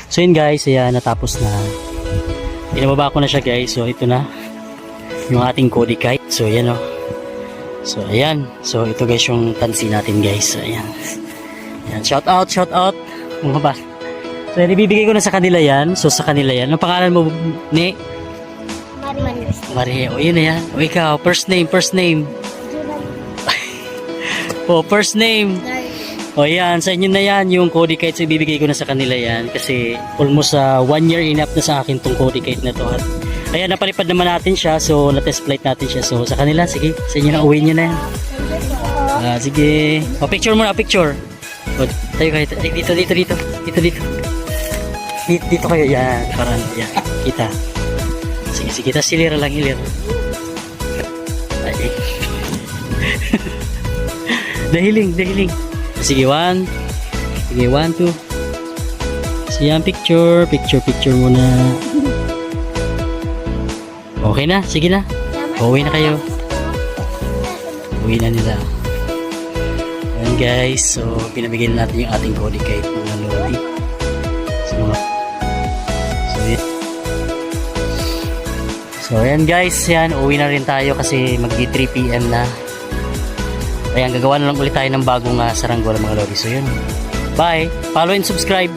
So yun guys, ayan, natapos na. Pinababa ko na siya guys. So ito na yung ating Kodi kite. So ayan o. So ayan. So ito guys yung tansi natin guys. So ayan. Ayan. Shout out. Mga ba? So yan, ibibigay ko na sa kanila yan. So sa kanila yan. Ang pangalan mo, ni? Marie. O yun na yan. O ikaw, first name. O first name. O yan, sa inyo na yan. Yung Kodi kite, so ibibigay ko na sa kanila yan. Kasi almost 1 year enough na sa akin tong Kodi kite na to. At ayan, napalipad naman natin siya. So na-test flight natin siya. So sa kanila, sige. Sa inyo na, uwi nyo na yan. Sige. O picture muna, picture. O, tayo kayo. Dito. Dito kayo. Yan. Parang, yan. Kita. Sige. Tapos hilira lang. Ay. Dahiling. Sige, 1. Sige, 1, 2. Sige, yan, picture muna. Okay na, sige na. Uwi na kayo. Uwi na nila. Ayan guys, so pinabigyan natin yung ating Kodi kite mga lodi. So ayan guys, yan, uwi na rin tayo kasi mag 3 PM na. Ayan, gagawa na lang ulit tayo ng bagong saranggola mga lodi. So yun. Bye! Follow and subscribe!